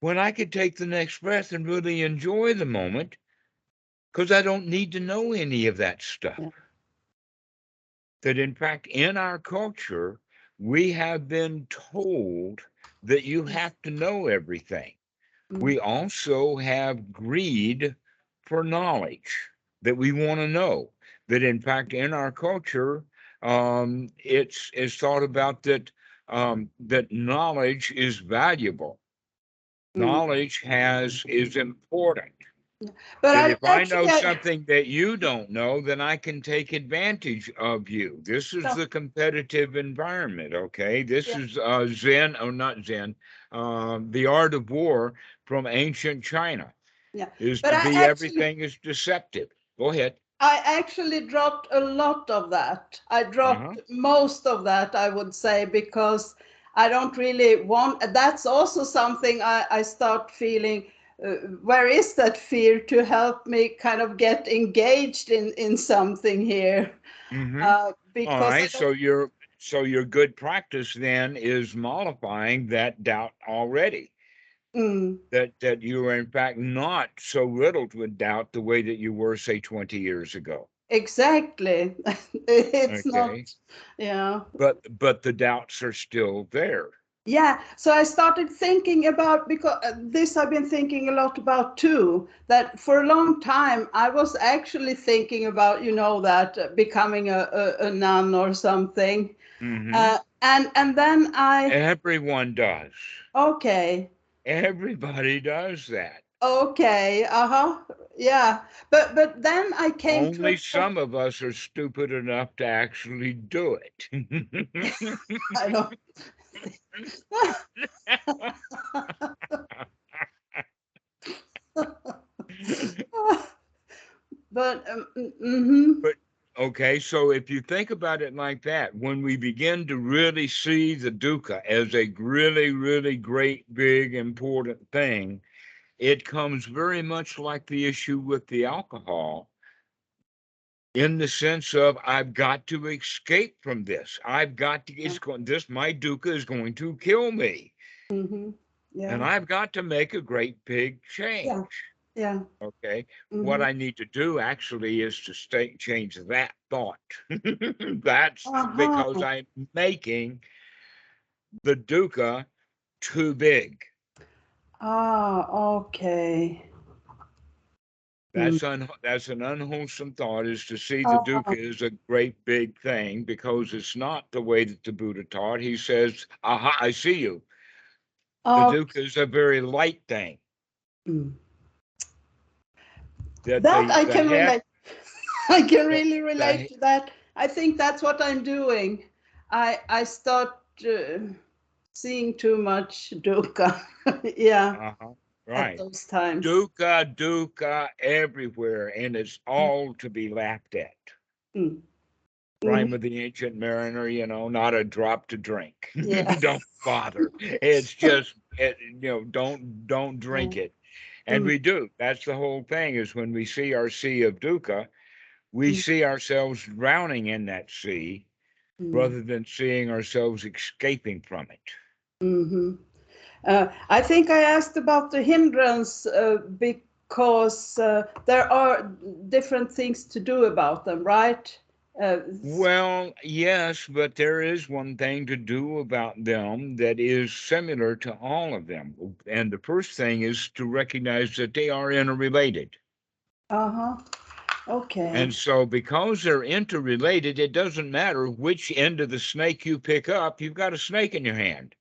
when I could take the next breath and really enjoy the moment, because I don't need to know any of that stuff. Yeah. That in fact, in our culture, we have been told that you have to know everything. We also have greed for knowledge, that we want to know. That in fact, in our culture, it's thought about that that knowledge is valuable. Knowledge is important. But That I if I know actually, something that you don't know, then I can take advantage of you. This is the competitive environment, okay? This is Zen, or not Zen, the art of war from ancient China. Is but to be everything is deceptive. Go ahead. I actually dropped a lot of that. I dropped most of that, I would say, because I don't really want. That's also something I start feeling. Where is that fear to help me kind of get engaged in something here? All Because right. So your good practice then is mollifying that doubt already. That you are in fact not so riddled with doubt the way that you were, say, 20 years ago. exactly. It's not, Okay. yeah. But the doubts are still there. Yeah, so I started thinking about, because this I've been thinking a lot about too, that for a long time I was actually thinking about, that becoming a nun or something. And then Everyone does. okay. Everybody does that. Okay, yeah. But then I came to a Only some of us are stupid enough to actually do it. I don't but But okay, so if you think about it like that, when we begin to really see the dukkha as a really, really great, big, important thing, it comes very much like the issue with the alcohol, in the sense of I've got to escape from this. I've got to, my dukkha is going to kill me. And yeah, I've got to make a great big change. yeah, yeah. Okay. What I need to do actually is to change that thought. That's because I'm making the dukkha too big. Okay. That's an unwholesome thought, is to see the dukkha as a great big thing, because it's not the way that the Buddha taught. He says, aha, I see you. The dukkha is a very light thing. That I The can heck, relate. I can the, really relate the, to that. I think that's what I'm doing. I start seeing too much dukkha. Yeah, at right. those times. Dukkha everywhere, and it's all to be laughed at. Mm. Rhyme of the Ancient Mariner, not a drop to drink. Yeah. Don't bother. It's just, don't drink it. And we do. That's the whole thing, is when we see our sea of dukkha, we see ourselves drowning in that sea rather than seeing ourselves escaping from it. I think I asked about the hindrance because there are different things to do about them, right? Uh, Well, yes, but there is one thing to do about them that is similar to all of them. And the first thing is to recognize that they are interrelated. uh-huh. Okay. And so, because they're interrelated, it doesn't matter which end of the snake you pick up, you've got a snake in your hand.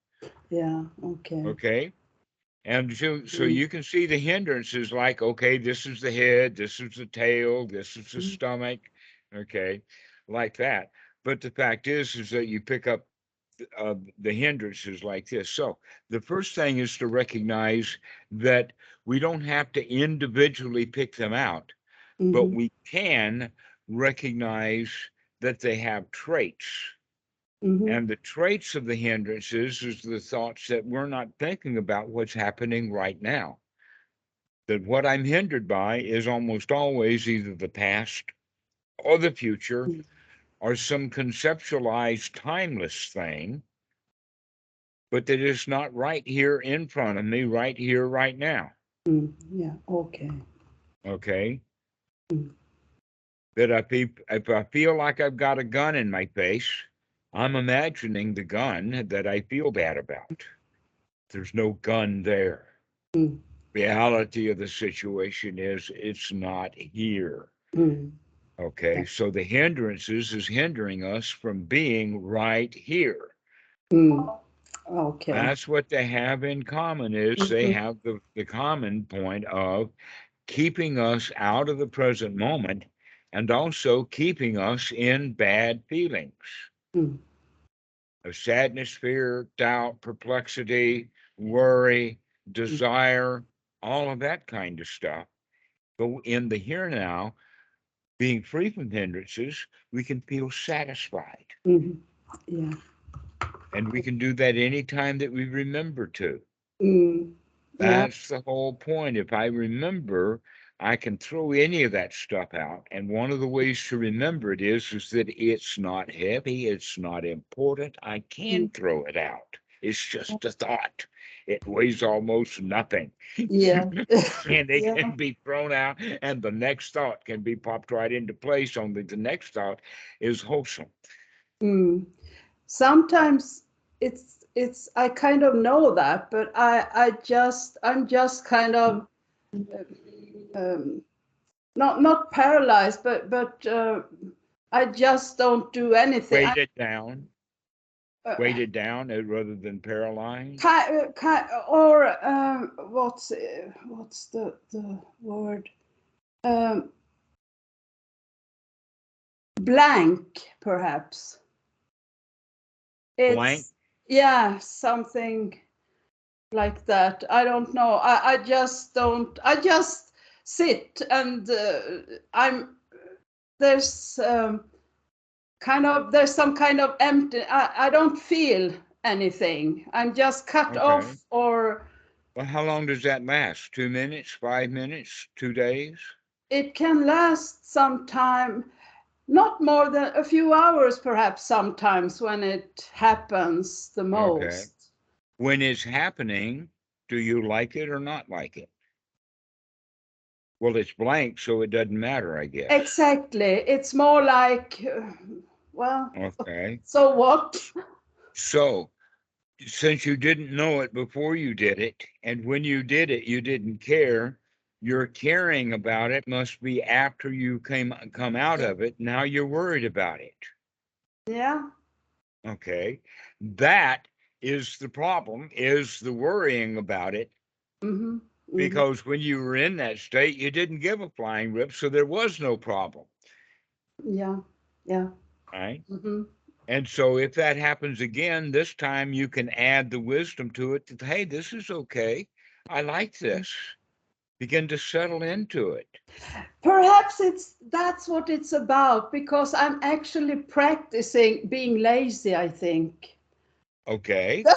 Yeah. Okay. Okay. And so Mm, you can see the hindrances like, okay, this is the head, this is the tail, this is the mm, stomach, okay, like that. But the fact is that you pick up the hindrances like this. So the first thing is to recognize that we don't have to individually pick them out, but mhm, we can recognize that they have traits. mhm, And the traits of the hindrances is the thoughts that we're not thinking about what's happening right now. That what I'm hindered by is almost always either the past or the future mm, or some conceptualized timeless thing, but that is not right here in front of me, right here, right now. yeah. Okay. Okay. Mm, That if I feel like I've got a gun in my face, I'm imagining the gun that I feel bad about. There's no gun there. mm, Reality of the situation is it's not here. mm, Okay. yeah. So the hindrances is hindering us from being right here. Mm, okay. That's what they have in common is they Mhm, have the common point of keeping us out of the present moment and also keeping us in bad feelings mm, of sadness, fear, doubt, perplexity, worry, mm, desire, all of that kind of stuff. But in the here now, being free from hindrances, we can feel satisfied. mhm, yeah. And we can do that anytime that we remember to. Mm, yeah. That's the whole point. If I remember, I can throw any of that stuff out. And one of the ways to remember it is that it's not heavy, it's not important. I Mm, can throw it out. It's just a thought. It weighs almost nothing. yeah. And it Yeah. can be thrown out, and the next thought can be popped right into place. Only the next thought is wholesome. Mm. Sometimes it's I kind of know that, but I'm just kind of um, not paralyzed, but I just don't do anything. I Weighted down, uh, weighted down rather than paralyzed. or what's the word? Um, Blank, perhaps. Blank. It's yeah, something like that. I don't know. I just don't. I just sit and I'm there's there's some kind of empty. I don't feel anything. I'm just cut Okay. off, or Well, how long does that last? 2 minutes, 5 minutes, 2 days? it can last some time. Not more than a few hours, perhaps. Sometimes when it happens the Okay. most. When it's happening, do you like it or not like it? Well, it's blank, so it doesn't matter, I guess. Exactly. It's more like, well, Okay. so what? So, since you didn't know it before you did it, and when you did it, you didn't care, your caring about it must be after you come out of it. Now you're worried about it. Yeah. Okay. That is the problem, is the worrying about it, Mm-hmm. Mm-hmm. because when you were in that state, you didn't give a flying rip, so there was no problem. Yeah. Yeah. Right. Mm-hmm. And so if that happens again, this time you can add the wisdom to it that, hey, this is okay. I like this. Begin to settle into it. Perhaps that's what it's about, because I'm actually practicing being lazy, I think. Okay.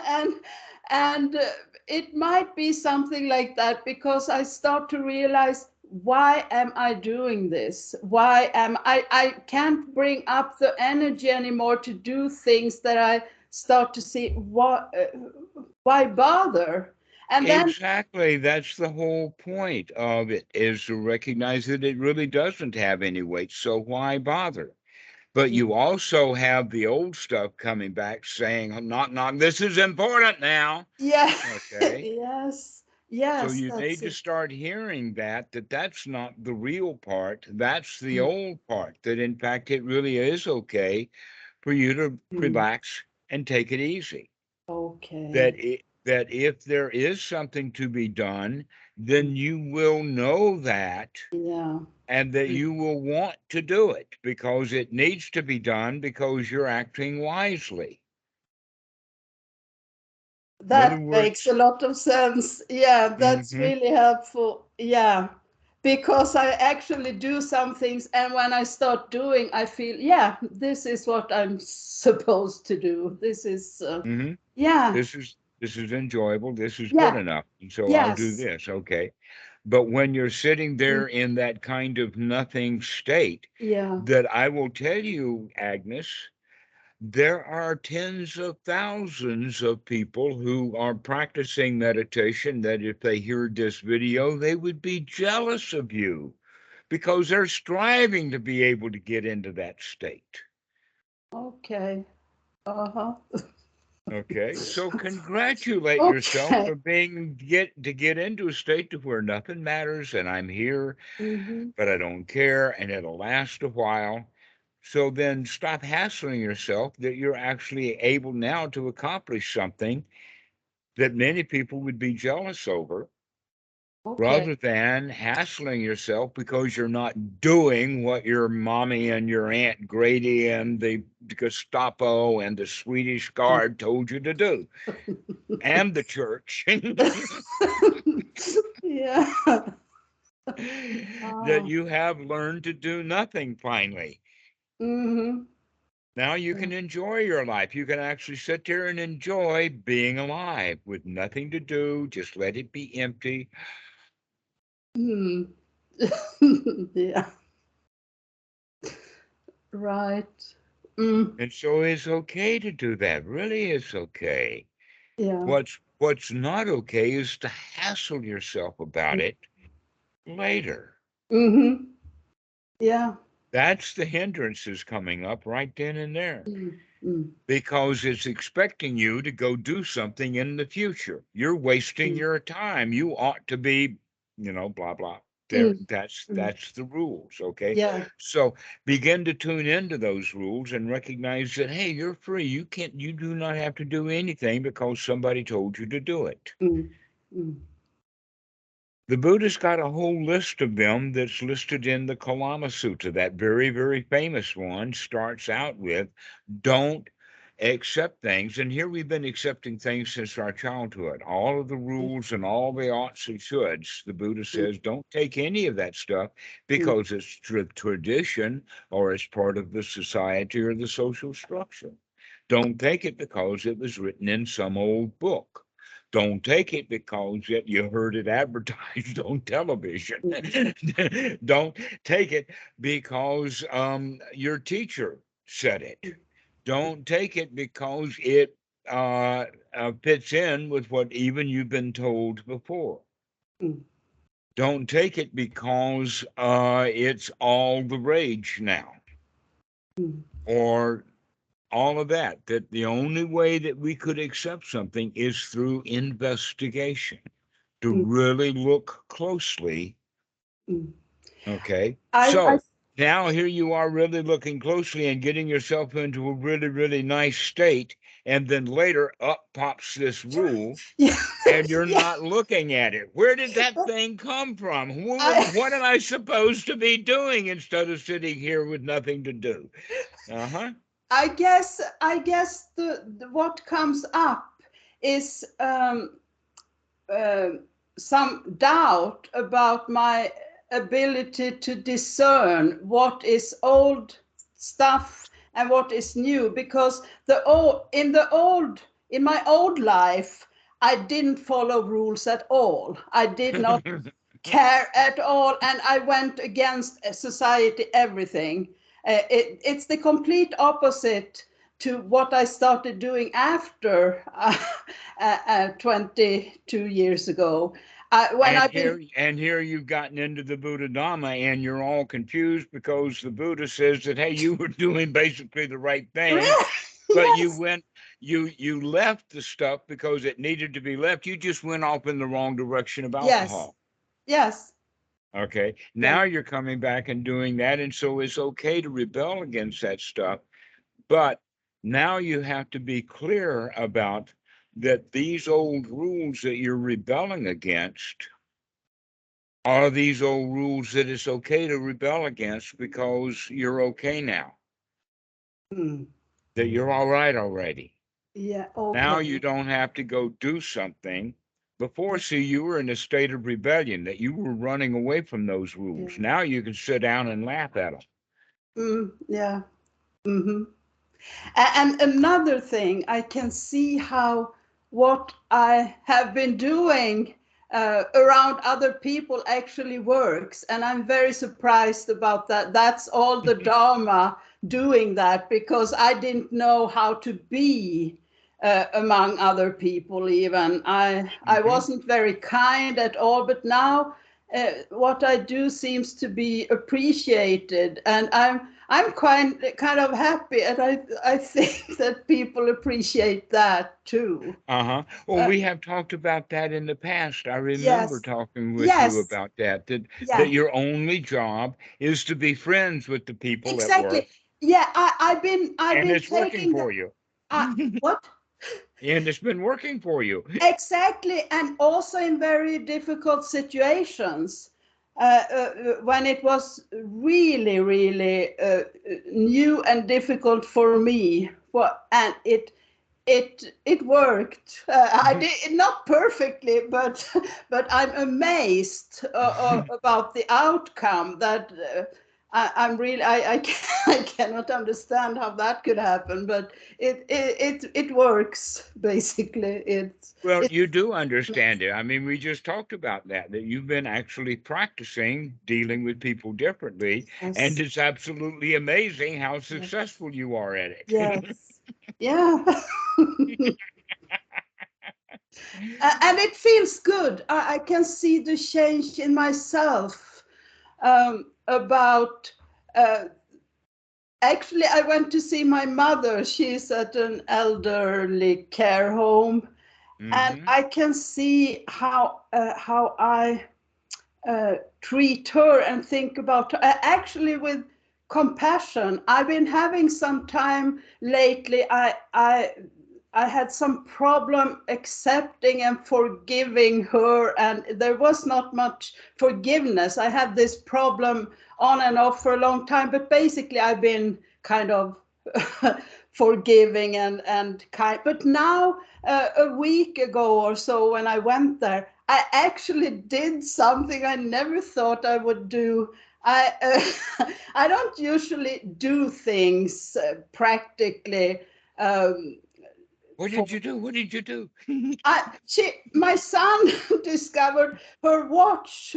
and and it might be something like that, because I start to realize, why am I doing this? Why am I can't bring up the energy anymore to do things that I start to see, what why bother? And then, Exactly. That's the whole point of it, is to recognize that it really doesn't have any weight. So why bother? But you also have the old stuff coming back saying, not, this is important now. yeah, Okay. yes, So yes, you that's need to it. start hearing that that's not the real part. That's the Mm, old part, that in fact it really is okay for you to mm, relax and take it easy. okay. That if there is something to be done, Mm, then you will know that, yeah, and that mm, you will want to do it because it needs to be done because you're acting wisely. In other that makes a words, lot of sense. Yeah, that's mhm, really helpful. Yeah, because I actually do some things, and when I start doing, I feel, yeah, this is what I'm supposed to do. This is, mhm, yeah, this is enjoyable. This is good yeah, enough. And so I'll do yes, this. Okay. But when you're sitting mm, there in that kind of nothing state, yeah, that I will tell you, Agnes, there are tens of thousands of people who are practicing meditation that if they heard this video, they would be jealous of you because they're striving to be able to get into that state. okay, uh-huh, Okay, so congratulate yourself okay. for being get into a state to where nothing matters and I'm here, Mm-hmm. but I don't care and it'll last a while. So then stop hassling yourself that you're actually able now to accomplish something that many people would be jealous over, Okay. rather than hassling yourself because you're not doing what your mommy and your Aunt Grady and the Gestapo and the Swedish Guard told you to do, and the church. Yeah. That Oh. you have learned to do nothing finally. Mm-hmm. Now you Yeah. can enjoy your life. You can actually sit there and enjoy being alive with nothing to do. Just let it be empty. Hmm. Yeah. Right. Mm. And so it's okay to do that. Really, it's okay. Yeah. What's not okay is to hassle yourself about it later. Mm-hmm. Yeah. That's the hindrances coming up right then and there. Mm. Mm. Because it's expecting you to go do something in the future. You're wasting Mm. your time. You ought to be, blah blah. There, Mm. that's Mm. that's the rules. Okay, Yeah. so begin to tune into those rules and recognize that hey, you're free. You do not have to do anything because somebody told you to do it. Mm. Mm. The Buddha's got a whole list of them that's listed in the Kalama Sutta. That very, very famous one starts out with, don't accept things. And here we've been accepting things since our childhood. All of the rules and all the oughts and shoulds, the Buddha Mm. says, don't take any of that stuff Mm. because it's tradition or it's part of the society or the social structure. Don't take it because it was written in some old book. Don't take it because yet you heard it advertised on television. Mm. Don't take it because your teacher said it. Don't take it because it fits in with what even you've been told before. Mm. Don't take it because it's all the rage now, Mm. or all of that. That the only way that we could accept something is through investigation, to Mm. really look closely. Mm. Okay. I So now here you are really looking closely and getting yourself into a really, really nice state. And then later up pops this rule yeah. and you're Yeah. not looking at it. Where did that thing come from? I What am I supposed to be doing instead of sitting here with nothing to do? Uh huh. I guess the what comes up is uh, some doubt about my ability to discern what is old stuff and what is new, because in my old life I didn't follow rules at all. I did not care at all, and I went against society, everything. It's the complete opposite to what I started doing after 22 years ago. When I've been And here you've gotten into the Buddha Dhamma and you're all confused because the Buddha says that, hey, you were doing basically the right thing, but you yes, went, you left the stuff because it needed to be left. You just went off in the wrong direction of yes, alcohol. yes, Okay. yes. Now you're coming back and doing that. And so it's okay to rebel against that stuff. But now you have to be clear about that these old rules that you're rebelling against are these old rules that it's okay to rebel against because you're okay now, Hmm. that you're all right already. Yeah, Now okay. you don't have to go do something. Before, see, you were in a state of rebellion, that you were running away from those Yeah. rules. Now you can sit down and laugh at them. Yeah. Hmm. And another thing, I can see how what I have been doing around other people actually works. And I'm very surprised about that. That's all the Dharma doing that, because I didn't know how to be among other people even. I Mhm. wasn't very kind at all, but now what I do seems to be appreciated. And I'm kind of happy, and I think that people appreciate that too. Uh-huh. Well, Uh, we have talked about that in the past. I remember yes, talking with you yes, about that, that yeah, your only job is to be friends with the people at exactly. work, Yeah, I've and been it's working taking the for you. what And it's been working for you. exactly, and also in very difficult situations. When it was really, really new and difficult for me, and it worked. I did not perfectly, but but I'm amazed about the outcome. That I'm really I cannot understand how that could happen, but it works basically. Well, It you do understand it. I mean, we just talked about that you've been actually practicing dealing with people differently, and yes, it's absolutely amazing how yes, successful you are at it. yes, yeah. And it feels good. I can see the change in myself about. Actually, I went to see my mother. She's at an elderly care home, and Hmm. I can see how I treat her and think about her, actually with compassion. I've been having some time lately. I had some problem accepting and forgiving her, and there was not much forgiveness. I had this problem on and off for a long time, but basically I've been kind of forgiving and kind. But now, a week ago or so, when I went there, I actually did something I never thought I would do. I don't usually do things practically. Um, What for did you do? What did you do? my son discovered her watch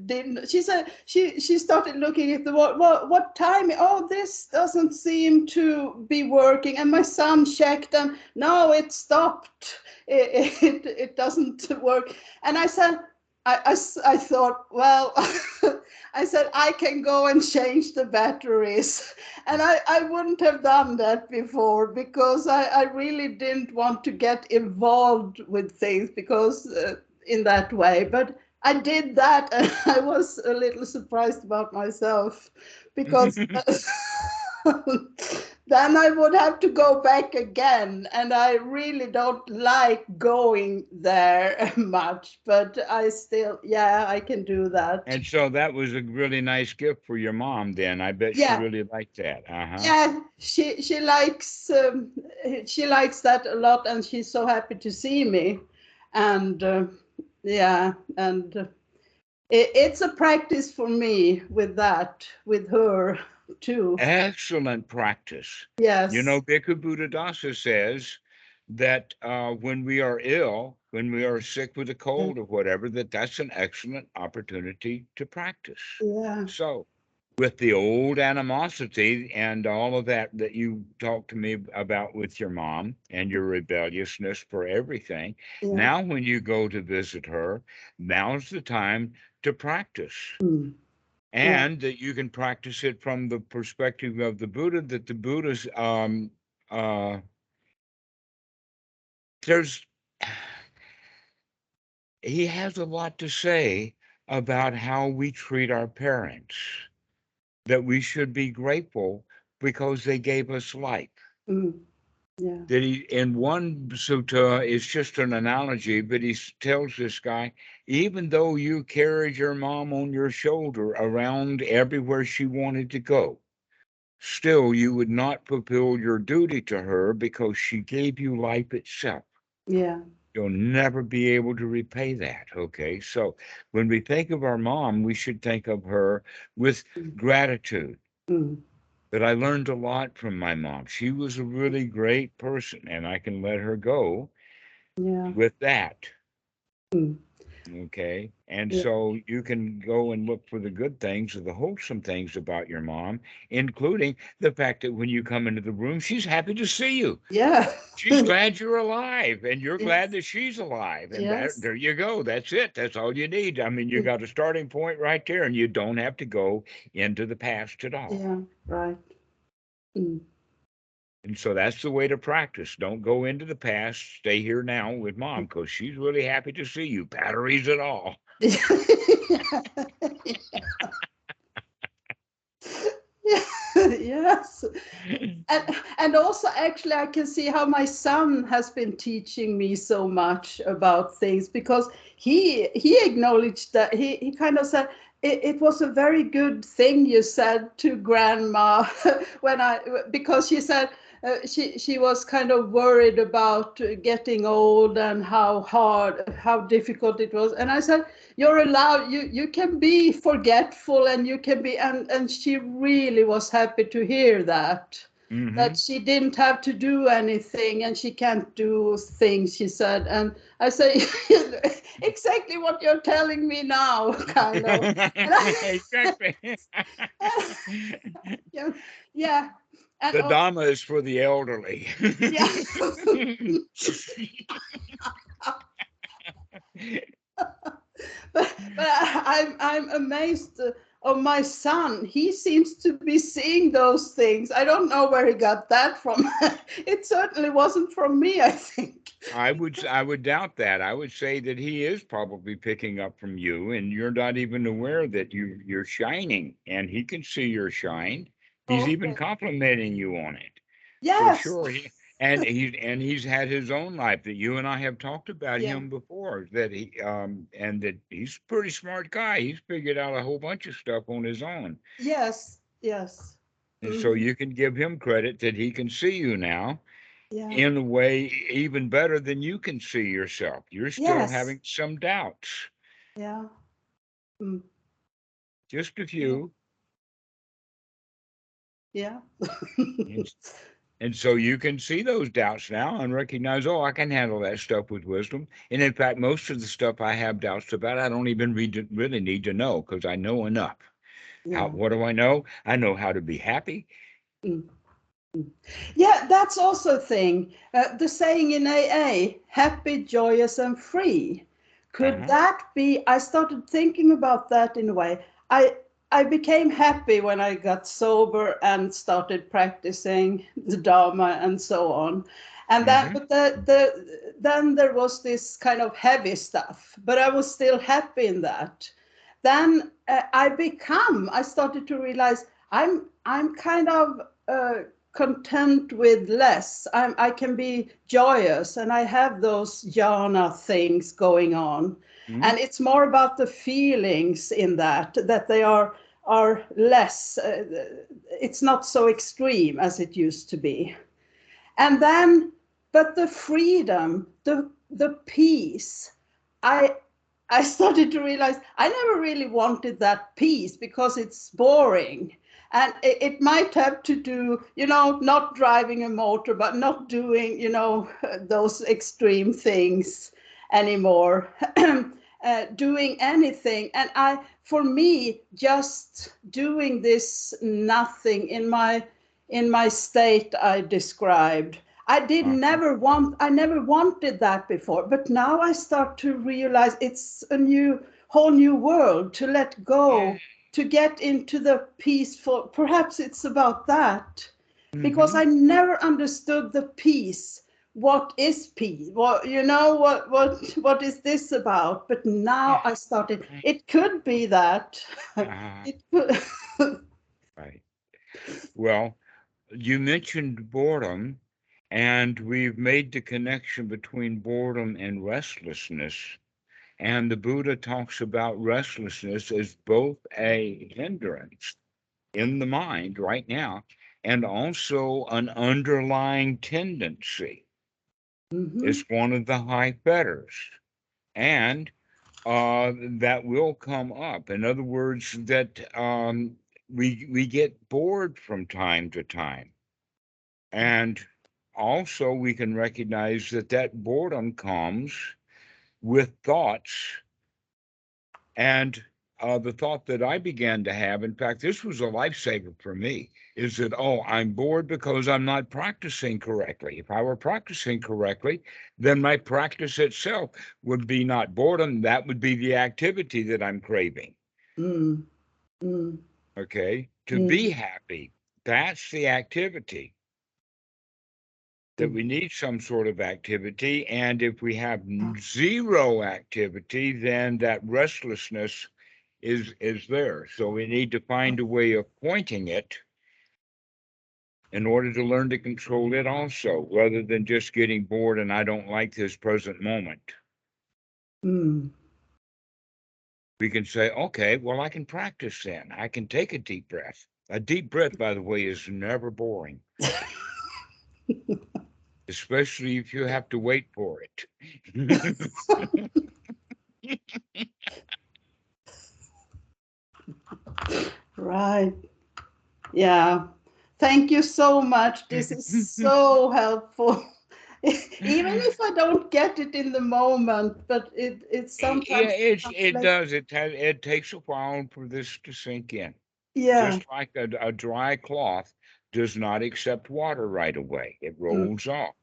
didn't. She said she started looking at the watch. What time? Oh, this doesn't seem to be working. And my son checked, and no, it stopped. It doesn't work. And I said, I thought, well, I said I can go and change the batteries. And I wouldn't have done that before, because I really didn't want to get involved with things, because in that way. But I did that, and I was a little surprised about myself, because then I would have to go back again, and I really don't like going there much. But I still, yeah, I can do that. And so that was a really nice gift for your mom then. I bet she Yeah, really liked that. Uh-huh. yeah, she likes that a lot, and she's so happy to see me. And yeah, and it's a practice for me with that, with her too. Excellent practice. You know, Yes. Bhikkhu Buddhadasa says that when we are ill, when we are sick with a cold or whatever, that's an excellent opportunity to practice. Yeah. So with the old animosity and all of that that you talked to me about with your mom and your rebelliousness for everything. Yeah. Now, when you go to visit her, now's the time to practice. Mm. Yeah. And that you can practice it from the perspective of the Buddha, that the Buddha's, uh, there's, he has a lot to say about how we treat our parents, that we should be grateful because they gave us life. Mm. Yeah. That he, in one sutta, it's just an analogy, but he tells this guy, even though you carried your mom on your shoulder around everywhere she wanted to go, still you would not fulfill your duty to her because she gave you life itself. Yeah. You'll never be able to repay that. Okay. So when we think of our mom, we should think of her with Mm. gratitude. Mm. But I learned a lot from my mom. She was a really great person, and I can let her go Yeah. with that. Mm. Okay. And Yeah. so you can go and look for the good things or the wholesome things about your mom, including the fact that when you come into the room, she's happy to see you. Yeah. She's glad you're alive, and you're glad Yes. that she's alive. And that, Yes. there you go. That's it. That's all you need. I mean, you Mm. got a starting point right there, and you don't have to go into the past at all. Yeah. Right. Mm. And so that's the way to practice. Don't go into the past. Stay here now with mom because she's really happy to see you. Batteries at all. Yes. And also actually I can see how my son has been teaching me so much about things, because he acknowledged that he kind of said it was a very good thing you said to grandma when I, because she said she was kind of worried about getting old and how hard, how difficult it was, and I said you're allowed, you can be forgetful, and you can be, and she really was happy to hear that Mm-hmm. she didn't have to do anything and she can't do things, she said. And I say exactly what you're telling me now, kind of. And Exactly. yeah, yeah. And The Dhamma is for the elderly. yeah. But I'm amazed of my son. He seems to be seeing those things. I don't know where he got that from. It certainly wasn't from me, I think. I would doubt that. I would say that he is probably picking up from you, and you're not even aware that you're shining, and he can see your shine. He's even Okay. complimenting you on it. For Yes. sure. And he's had his own life that you and I have talked about Yeah. him before, that he and that he's a pretty smart guy. He's figured out a whole bunch of stuff on his own. Yes. Yes. And so Hmm. you can give him credit that he can see you now Yeah. in a way even better than you can see yourself. You're still Yes. having some doubts, Yeah. Mm. just a Yeah. few. Yeah. And, and so you can see those doubts now and recognize, oh, I can handle that stuff with wisdom. And in fact, most of the stuff I have doubts about, I don't even really need to know because I know enough. Yeah. What do I know? I know how to be happy. Mm. Yeah, that's also a thing. The saying in AA, happy, joyous, and free. Could Uh-huh. that be? I started thinking about that in a way. I became happy when I got sober and started practicing the Dharma and so on. And that, Mm-hmm. but then there was this kind of heavy stuff, but I was still happy in that. Then I started to realize I'm kind of content with less. I can be joyous, and I have those jhāna things going on. Mm-hmm. And it's more about the feelings in that they are less. It's not so extreme as it used to be. And then, but the freedom, the peace, I I started to realize I never really wanted that peace because it's boring. And it might have to do, not driving a motor, but not doing, those extreme things anymore. doing anything. And for me, just doing this nothing in my state I described. I never wanted that before, but now I start to realize it's a whole new world to let go, to get into the peaceful. Perhaps it's about that, because I never understood the peace. What is peace? What what is this about? But now I started. It could be that. It could. Right. Well, you mentioned boredom, and we've made the connection between boredom and restlessness. And the Buddha talks about restlessness as both a hindrance in the mind right now and also an underlying tendency. It's one of the high fetters. And that will come up. In other words, that we get bored from time to time. And also we can recognize that boredom comes with thoughts. And the thought that I began to have, in fact, this was a lifesaver for me, is that, oh, I'm bored because I'm not practicing correctly. If I were practicing correctly, then my practice itself would be not boredom. That would be the activity that I'm craving. Okay? To be happy, that's the activity. That we need some sort of activity. And if we have zero activity, then that restlessness is there. So we need to find a way of pointing it in order to learn to control it also, rather than just getting bored and I don't like this present moment. We can say, okay, well, I can practice then. I can take a deep breath. A deep breath, by the way, is never boring. Especially if you have to wait for it. Right. Yeah. Thank you so much. This is so helpful. Even if I don't get it in the moment, but it's sometimes it does. It takes a while for this to sink in. Yeah. Just like a dry cloth does not accept water right away. It rolls off.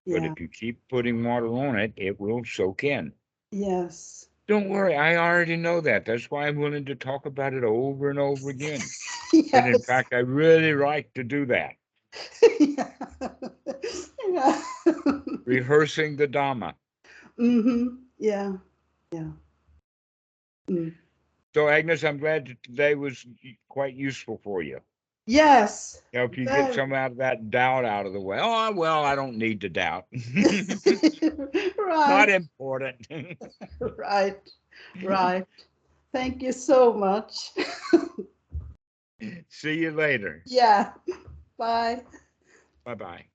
But Yeah. if you keep putting water on it, it will soak in. Yes. Don't worry, I already know that. That's why I'm willing to talk about it over and over again. Yes. And in fact, I really like to do that. Yeah. Yeah. Rehearsing the Dhamma. Yeah. Yeah. So, Agnes, I'm glad that today was quite useful for you. Yes. If you get some out of that doubt out of the way. Oh, well, I don't need to doubt. Right. Not important. Right. Right. Thank you so much. See you later. Yeah. Bye. Bye-bye.